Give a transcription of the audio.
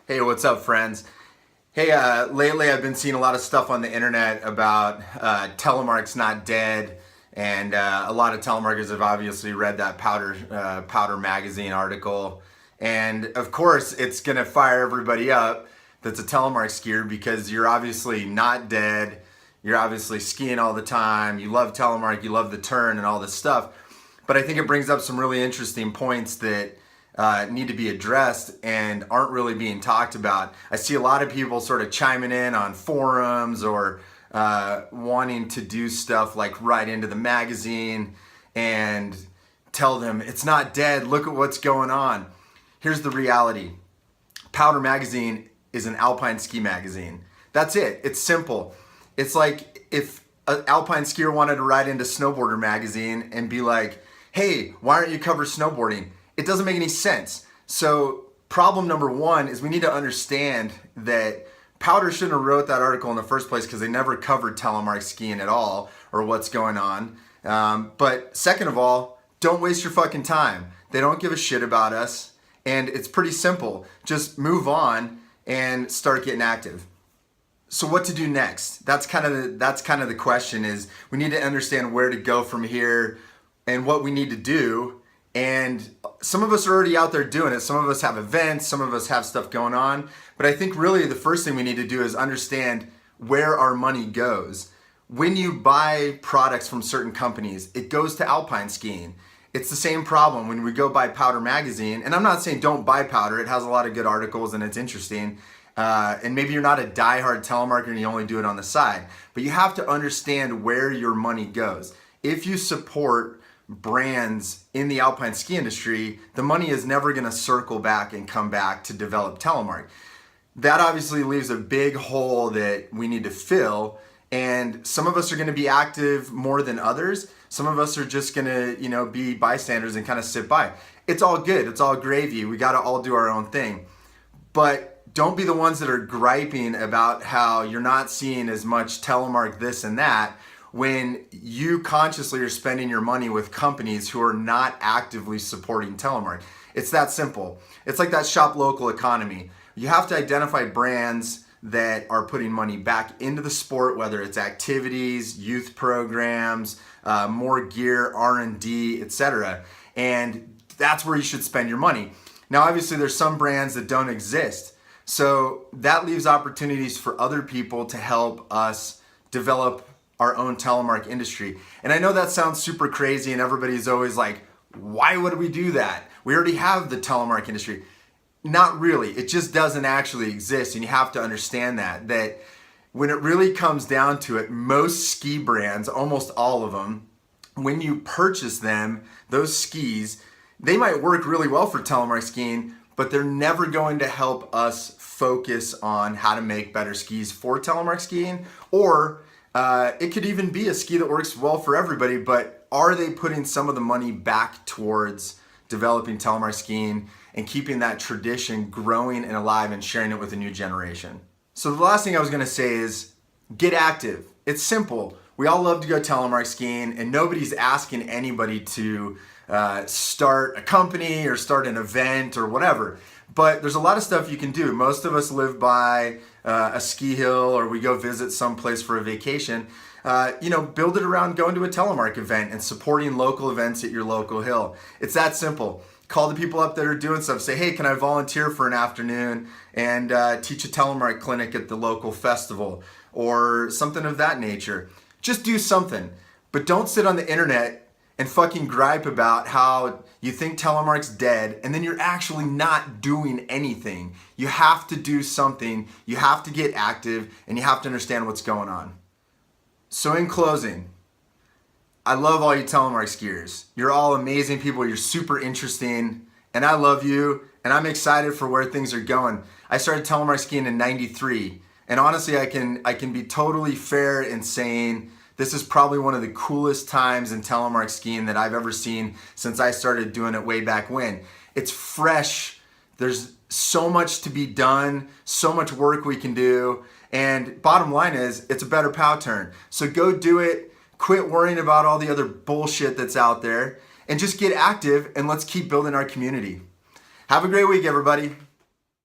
Hey, what's up, friends? Hey, lately I've been seeing a lot of stuff on the internet about Telemark's not dead, and a lot of telemarketers have obviously read that Powder magazine article, and of course it's gonna fire everybody up that's a Telemark skier because you're obviously not dead. You're obviously skiing all the time. You love Telemark. You love the turn and all this stuff. But I think it brings up some really interesting points that need to be addressed and aren't really being talked about. I see a lot of people sort of chiming in on forums or wanting to do stuff like write into the magazine and tell them it's not dead, look at what's going on. Here's the reality. Powder magazine is an alpine ski magazine. That's it. It's simple. It's like if an alpine skier wanted to write into Snowboarder magazine and be like, hey, why aren't you cover snowboarding? It doesn't make any sense. So problem number one is we need to understand that Powder shouldn't have wrote that article in the first place because they never covered telemark skiing at all or what's going on. But second of all, don't waste your fucking time. They don't give a shit about us. And it's pretty simple. Just move on and start getting active. So what to do next? That's kind of the question is we need to understand where to go from here and what we need to do. And some of us are already out there doing it. Some of us have events, some of us have stuff going on. But I think really the first thing we need to do is understand where our money goes. When you buy products from certain companies, it goes to alpine skiing. It's the same problem when we go buy Powder magazine. And I'm not saying don't buy Powder. It has a lot of good articles and it's interesting. And maybe you're not a diehard telemarketer and you only do it on the side. But you have to understand where your money goes. If you support brands in the alpine ski industry, the money is never going to circle back and come back to develop telemark. That obviously leaves a big hole that we need to fill, and some of us are going to be active more than others. Some of us are just going to, be bystanders and kind of sit by. It's all good. It's all gravy. We got to all do our own thing. But don't be the ones that are griping about how you're not seeing as much telemark this and that when you consciously are spending your money with companies who are not actively supporting telemark. It's that simple. It's like that shop local economy. You have to identify brands that are putting money back into the sport, whether it's activities, youth programs, more gear, R&D, etc. And that's where you should spend your money. Now, obviously, there's some brands that don't exist. So that leaves opportunities for other people to help us develop our own telemark industry. And I know that sounds super crazy and everybody's always like, why would we do that? We already have the telemark industry. Not really. It just doesn't actually exist. And you have to understand that when it really comes down to it, most ski brands, almost all of them, when you purchase them, those skis, they might work really well for telemark skiing, but they're never going to help us focus on how to make better skis for telemark skiing, or it could even be a ski that works well for everybody, but are they putting some of the money back towards developing telemark skiing and keeping that tradition growing and alive and sharing it with a new generation? So the last thing I was gonna say is get active. It's simple. We all love to go telemark skiing and nobody's asking anybody to start a company or start an event or whatever. But there's a lot of stuff you can do. Most of us live by a ski hill or we go visit someplace for a vacation. Build it around going to a telemark event and supporting local events at your local hill. It's that simple. Call the people up that are doing stuff. Say, hey, can I volunteer for an afternoon and teach a telemark clinic at the local festival or something of that nature. Just do something. But don't sit on the internet and fucking gripe about how you think telemark's dead and then you're actually not doing anything. You have to do something, you have to get active, and you have to understand what's going on. So in closing, I love all you telemark skiers. You're all amazing people, you're super interesting, and I love you, and I'm excited for where things are going. I started telemark skiing in '93, and honestly I can be totally fair in saying this is probably one of the coolest times in telemark skiing that I've ever seen since I started doing it way back when. It's fresh, there's so much to be done, so much work we can do, and bottom line is, it's a better POW turn. So go do it, quit worrying about all the other bullshit that's out there, and just get active and let's keep building our community. Have a great week, everybody.